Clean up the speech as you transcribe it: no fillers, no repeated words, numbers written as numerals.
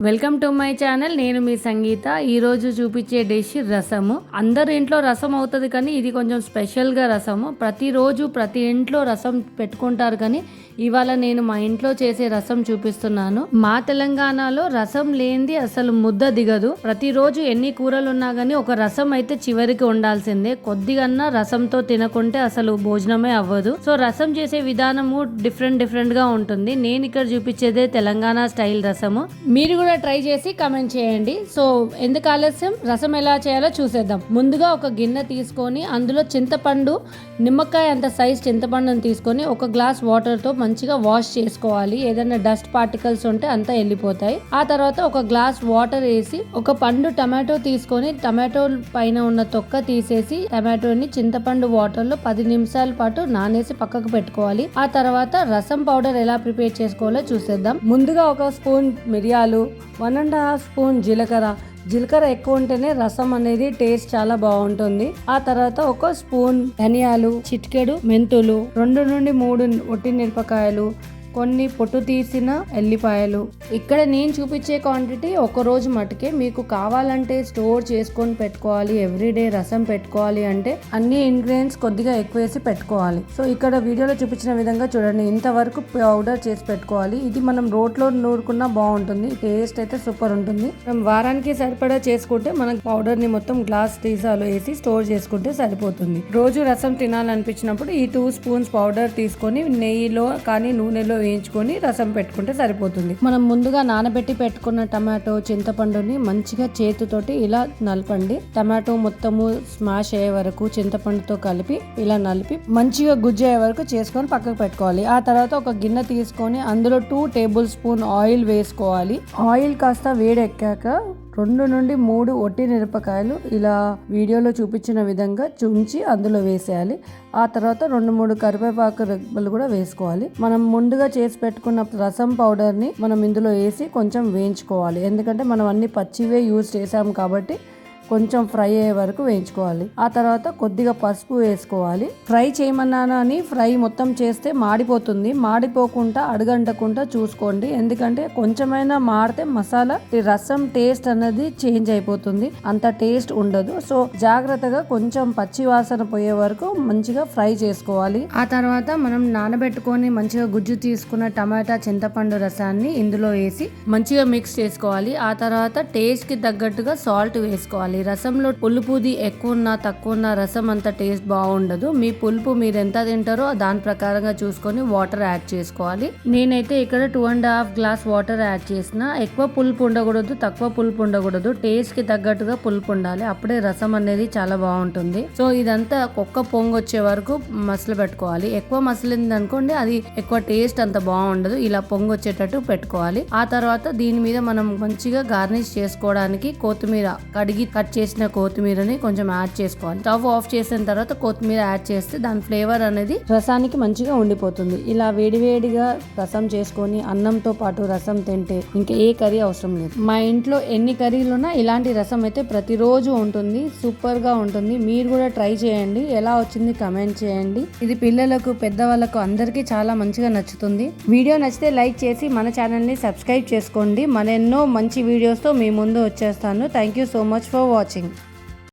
Welcome to my channel. నేను మీ సంగీత. ఈరోజు చూపించే డిష్ రసము. అందరి ఇంట్లో రసం అవుతుంది, కానీ ఇది కొంచెం స్పెషల్గా రసము. ప్రతిరోజు ప్రతి ఇంట్లో రసం పెట్టుకుంటారు, కానీ ఇవాళ నేను మా ఇంట్లో చేసే రసం చూపిస్తున్నాను. మా తెలంగాణలో రసం లేనిది అసలు ముద్ద దిగదు. ప్రతిరోజు ఎన్ని కూరలు ఉన్నా కానీ ఒక రసం అయితే చివరికి ఉండాల్సిందే. కొద్దిగన్నా రసంతో తినకుంటే అసలు భోజనమే అవ్వదు. సో రసం చేసే విధానము డిఫరెంట్ గా ఉంటుంది. నేను ఇక్కడ చూపించేదే తెలంగాణ స్టైల్ రసము. మీరు కూడా ట్రై చేసి కమెంట్ చేయండి. సో ఎందుకు ఆలస్యం, రసం ఎలా చేయాలో చూసేద్దాం. ముందుగా ఒక గిన్నె తీసుకొని అందులో చింతపండు, నిమ్మకాయ అంత సైజ్ చింతపండుని తీసుకొని ఒక గ్లాస్ వాటర్ తో మంచిగా వాష్ చేసుకోవాలి. ఏదైనా డస్ట్ పార్టికల్స్ ఉంటే అంతా వెళ్ళిపోతాయి. ఆ తర్వాత ఒక గ్లాస్ వాటర్ వేసి ఒక పండు టమాటో తీసుకొని టమాటో పైన ఉన్న తొక్క తీసేసి టమాటోని చింతపండు వాటర్ లో 10 నిమిషాల పాటు నానేసి పక్కకు పెట్టుకోవాలి. ఆ తర్వాత రసం పౌడర్ ఎలా ప్రిపేర్ చేసుకోవాలో చూసేద్దాం. ముందుగా ఒక స్పూన్ మిరియాలు, 1.5 స్పూన్ జీలకర్ర ఎక్కువ ఉంటేనే రసం అనేది టేస్ట్ చాలా బాగుంటుంది. ఆ తర్వాత ఒక స్పూన్ ధనియాలు, చిటికెడు మెంతులు, 2 నుండి 3 ఒట్టి మిరపకాయలు, కొన్ని పొట్టు తీసిన ఎల్లిపాయలు. ఇక్కడ నేను చూపించే క్వాంటిటీ ఒక రోజు మటుకే. మీకు కావాలంటే స్టోర్ చేసుకొని పెట్టుకోవాలి. ఎవ్రీడే రసం పెట్టుకోవాలి అంటే అన్ని ఇంగ్రీడియంట్స్ కొద్దిగా ఎక్కువ వేసి పెట్టుకోవాలి. సో ఇక్కడ వీడియోలో చూపించిన విధంగా చూడండి, ఇంతవరకు పౌడర్ చేసి పెట్టుకోవాలి. ఇది మనం రోట్లో నూరుకున్నా బాగుంటుంది. టేస్ట్ అయితే సూపర్ ఉంటుంది. మనం వారానికి సరిపడా చేసుకుంటే మనకి పౌడర్ ని మొత్తం గ్లాస్ సీసాలో వేసి స్టోర్ చేసుకుంటే సరిపోతుంది. రోజు రసం తినాలనిపించినప్పుడు ఈ 2 స్పూన్స్ పౌడర్ తీసుకొని నెయ్యిలో కానీ నూనెలో వేయించుకొని రసం పెట్టుకుంటే సరిపోతుంది. మనం ముందుగా నానబెట్టి పెట్టుకున్న టమాటో, చింతపండుని మంచిగా చేతితోటి ఇలా నలపండి. టమాటో మొత్తము స్మాష్ అయ్యే వరకు చింతపండుతో కలిపి ఇలా నలిపి మంచిగా గుజ్జు అయ్యే వరకు చేసుకొని పక్కకు పెట్టుకోవాలి. ఆ తర్వాత ఒక గిన్నె తీసుకొని అందులో 2 టేబుల్ స్పూన్ ఆయిల్ వేసుకోవాలి. ఆయిల్ కాస్త వేడెక్కాక 2 నుండి 3 ఒట్టి మిరపకాయలు ఇలా వీడియోలో చూపించిన విధంగా చుంచి అందులో వేసేయాలి. ఆ తర్వాత 2-3 కరివేపాకు రెబ్బలు కూడా వేసుకోవాలి. మనం ముందుగా చేసి పెట్టుకున్న రసం పౌడర్ ని మనం ఇందులో వేసి కొంచెం వేయించుకోవాలి. ఎందుకంటే మనం అన్ని పచ్చివే యూజ్ చేసాం కాబట్టి కొంచెం ఫ్రై అయ్యే వరకు వేయించుకోవాలి. ఆ తర్వాత కొద్దిగా పసుపు వేసుకోవాలి. ఫ్రై చేయమన్నాను అని ఫ్రై మొత్తం చేస్తే మాడిపోతుంది. మాడిపోకుండా అడుగంటకుండా చూసుకోండి. ఎందుకంటే కొంచెమైనా మాడితే మసాలా రసం టేస్ట్ అనేది చేంజ్ అయిపోతుంది. అంత టేస్ట్ ఉండదు. సో జాగ్రత్తగా కొంచెం పచ్చి వాసన పోయే వరకు మంచిగా ఫ్రై చేసుకోవాలి. ఆ తర్వాత మనం నానబెట్టుకొని మంచిగా గుజ్జు తీసుకున్న టమాటా, చింతపండు రసాన్ని ఇందులో వేసి మంచిగా మిక్స్ చేసుకోవాలి. ఆ తర్వాత టేస్ట్ కి తగ్గట్టుగా సాల్ట్ వేసుకోవాలి. రసంలో పులుపుది ఎక్కువ ఉన్నా తక్కువ ఉన్నా రసం అంత టేస్ట్ బాగుండదు. మీ పులుపు మీరు ఎంత తింటారో దాని ప్రకారంగా చూసుకొని వాటర్ యాడ్ చేసుకోవాలి. నేనైతే ఇక్కడ 2.5 గ్లాస్ వాటర్ యాడ్ చేసిన. ఎక్కువ పులుపు ఉండకూడదు, తక్కువ పులుపు ఉండకూడదు. టేస్ట్ కి తగ్గట్టుగా పులుపు ఉండాలి. అప్పుడే రసం అనేది చాలా బాగుంటుంది. సో ఇదంతా ఒక్క పొంగు వచ్చే వరకు మసలు పెట్టుకోవాలి. ఎక్కువ మసలింది అనుకోండి అది ఎక్కువ టేస్ట్ అంత బాగుండదు. ఇలా పొంగు వచ్చేటట్టు పెట్టుకోవాలి. ఆ తర్వాత దీని మీద మనం మంచిగా గార్నిష్ చేసుకోవడానికి కొత్తిమీర, కడిగి కట్ చేసిన కొత్తిమీరని కొంచెం యాడ్ చేసుకోవాలి. స్టవ్ ఆఫ్ చేసిన తర్వాత కొత్తిమీర యాడ్ చేస్తే దాని ఫ్లేవర్ అనేది రసానికి మంచిగా ఉండిపోతుంది. ఇలా వేడివేడిగా రసం చేసుకొని అన్నంతో పాటు రసం తింటే ఇంకా ఏ కర్రీ అవసరం లేదు. మా ఇంట్లో ఎన్ని కర్రీలు ఉన్నా ఇలాంటి రసం అయితే ప్రతిరోజు ఉంటుంది. సూపర్ గా ఉంటుంది. మీరు కూడా ట్రై చేయండి. ఎలా వచ్చింది కమెంట్ చేయండి. ఇది పిల్లలకు, పెద్దవాళ్ళకు అందరికీ చాలా మంచిగా నచ్చుతుంది. వీడియో నచ్చితే లైక్ చేసి మన ఛానల్ ని సబ్స్క్రైబ్ చేసుకోండి. మరెన్నో మంచి వీడియోస్ తో మీ ముందు వచ్చేస్తాను. Thank you so much for watching.